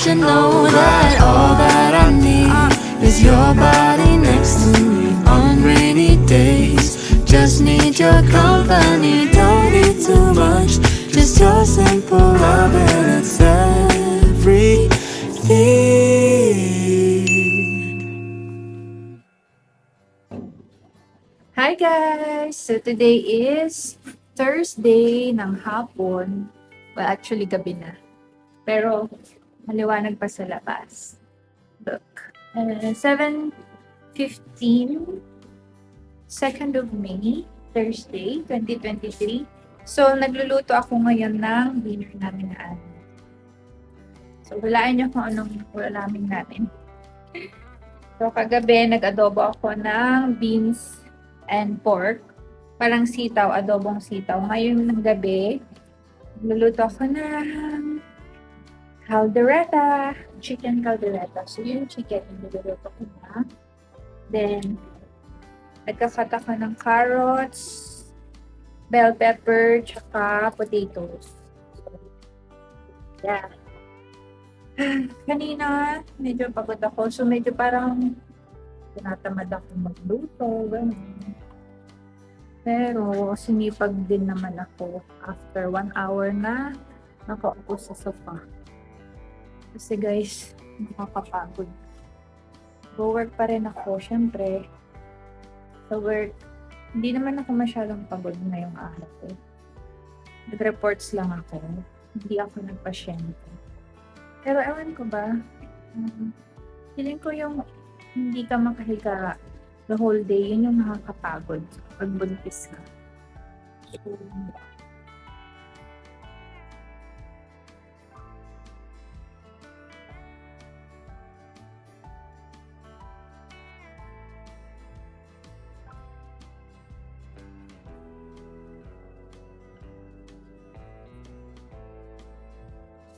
should know that all that I need is your body next to me on rainy days. Just need your company, don't need too much, just your simple love and it's everything. Hi guys! So today is Thursday ng hapon. Well, actually gabi na. Pero maliwanag pa sa labas. Look. 7:15, 2nd of May, Thursday, 2023. So, nagluluto ako ngayon ng dinner namin na ano. So, hulaan niyo kung anong ulamin namin. So, kagabi, nag-adobo ako ng beans and pork. Parang sitaw, adobong sitaw. Ngayon ng gabi, luluto ako ng caldereta, chicken caldereta. So, yung chicken, niluluto ko na. Then, nagkakat ako ng carrots, bell pepper, tsaka potatoes. So, yeah. Kanina, medyo pagod ako. So, medyo parang tinatamad ako magluto, gano'n. Pero, sinipag din naman ako after 1 hour na nakaupo sa sofa. Kasi guys, nakakapagod. Go-work pa rin ako, syempre. Sa work, hindi naman ako masyadong pagod ngayong araw ko. Nag-reports lang ako. Hindi ako nagpasyente. Pero ewan ko ba, feeling ko yung hindi ka makahiga the whole day, yun yung nakakapagod pag buntis ka. So,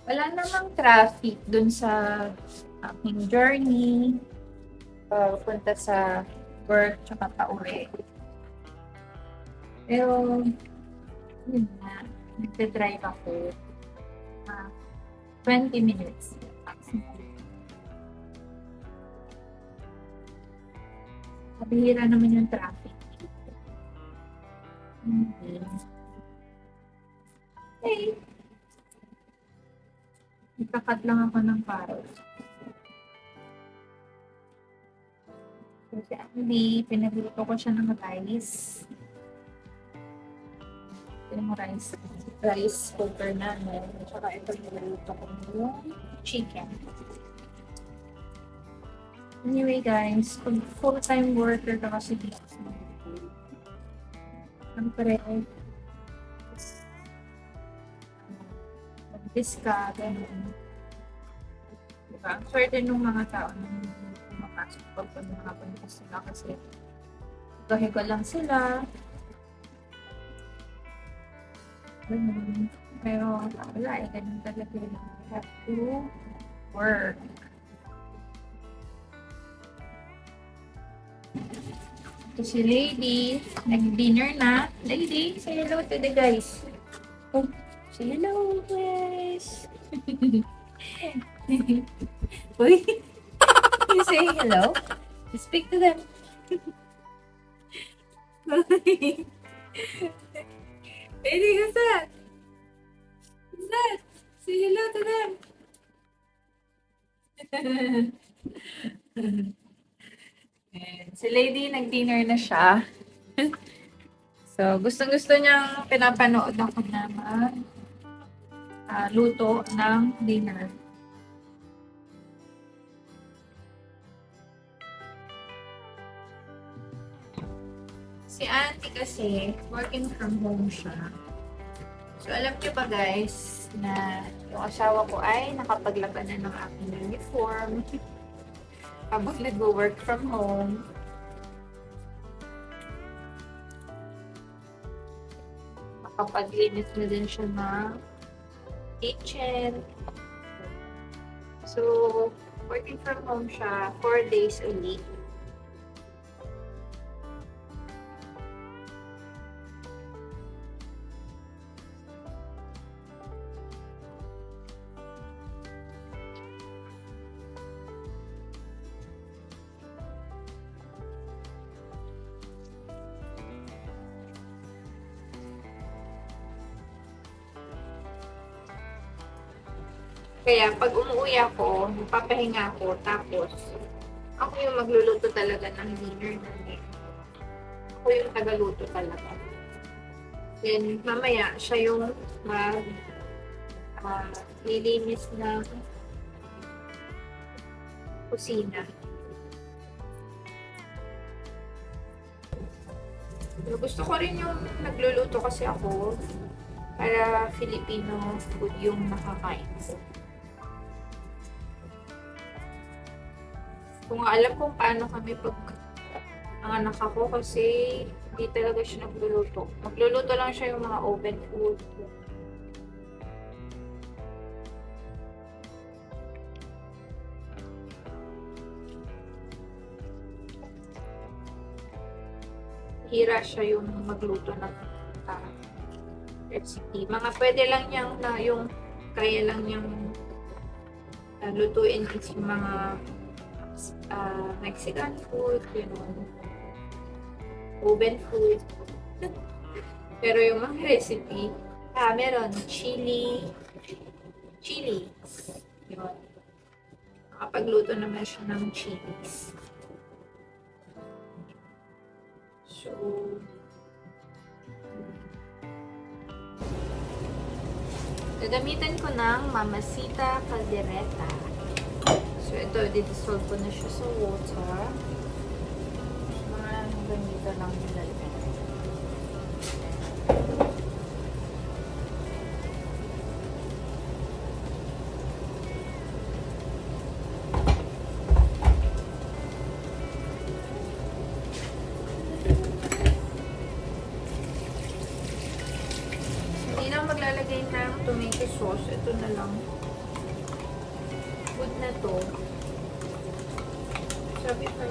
wala namang traffic dun sa aking journey punta sa work tsaka pauwi. Pero, yun na, nagte-drive ako 20 minutes. Mabihira naman yung traffic. Okay. Nagkakat lang ako ng carrots. Kasi actually, pinagluto ko siya ng rice. Ito yung rice cooker namin. At saka ito pinagluto ko yung chicken. Anyway guys, pag full-time worker ka kasi dito sa Manila, siyempre, mag-dis ka, ganun. Diba? Ang swerte nung mga tao na pumapasok pag mga buntis sila kasi higa lang sila. Ganun. Pero wala eh, ganun talaga yun. You have to work. Ito si Lady, nag-dinner na. Lady, say hello to the guys. Oh, say hello guys. Uy, you say hello? Speak to them. Lady, who's that? Who's that? Say hello to them. And si Lady, nag-dinner na siya. So, gustong-gusto niyang pinapanood ako na luto ng dinner. Si Auntie kasi, working from home siya. So, alam niyo ba guys, na yung asawa ko ay nakapaglaban na ng aking uniform. Habang nag-work from home. Nakapaglinis na din siya ng kitchen. So, working from home siya 4 days a week. Kaya pag umuwi ako, papahinga ako, tapos ako yung magluluto talaga ng dinner namin. Ako yung tagaluto talaga. Then, mamaya, siya yung nilinis ng kusina. Pero gusto ko rin yung nagluluto kasi ako para Filipino food yung nakakain ko. Kung alam kung paano kami pag ang anak ako kasi hindi talaga siya nagluluto. Magluluto lang siya yung mga oven food. Hira siya yung magluto ng recipe. Mga pwede lang niyang na yung kaya lang niyang lutuin is yung mga Mexican food, you know, oven food. Pero yung mga recipe, meron chili, yun. Nakapagluto naman siya ng chilies. So, gagamitan ko ng Mamacita Caldereta. So, ito, didissolve ko na siya sa water. Mga hanggang dito lang nilalagay. Hindi na maglalagay ng tomato sauce. Ito na lang. Food na to. Sabi 500.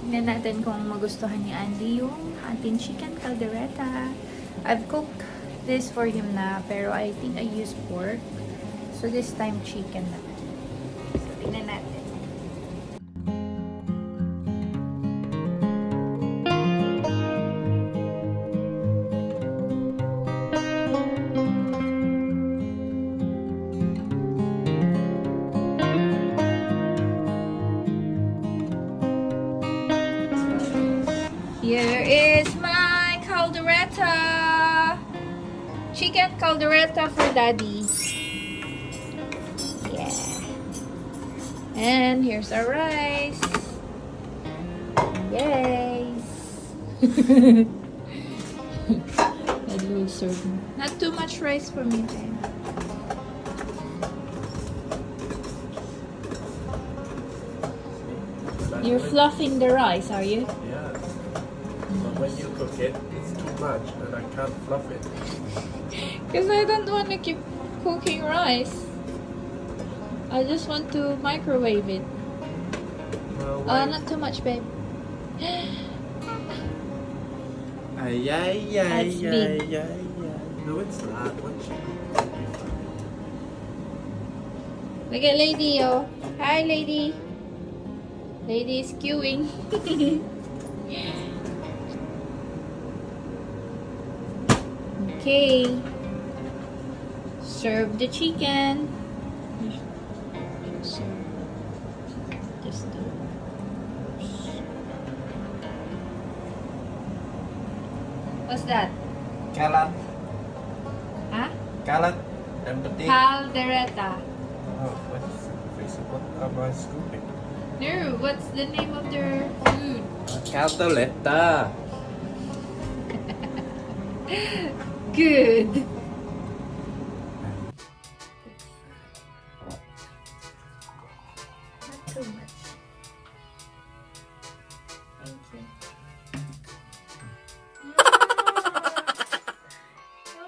Tingnan natin kung magustuhan ni Andy yung ating chicken caldereta. I've cooked this for him na, pero I think I used pork. So this time chicken na. So tingnan natin. Here is my caldereta. Chicken caldereta for daddy. Yeah. And here's our rice. Yay. That will serve me. Not too much rice for me then. You're fluffing the rice, are you? Yeah. But when you cook it, it's too much and I can't fluff it. Because I don't want to keep cooking rice. I just want to microwave it. Well, wait. Not too much, babe. Ay, ay, ay, That's ay, big. ay, ay. No, it's not. What you Look at lady, oh. Hi, lady. Lady is queuing. Okay. Serve the chicken. Just do. What's that? Kalat. Huh? Kalat. Empathy. Caldereta. Oh, what am I scooping? No, what's the name of their food? Caldereta. Good. Not too much. Thank you.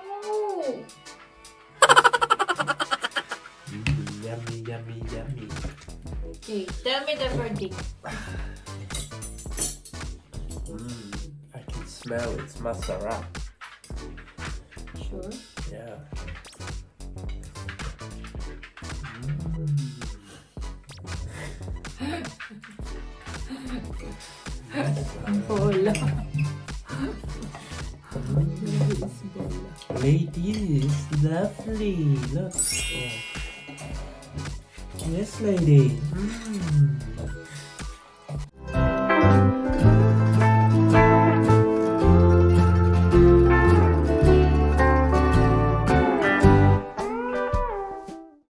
No. Yummy, yummy, yummy. Okay, tell me the verdict. I can smell it's masara. Sure. Yeah. Ang bola. Ladies, lovely. Look. Oh. Yes, lady.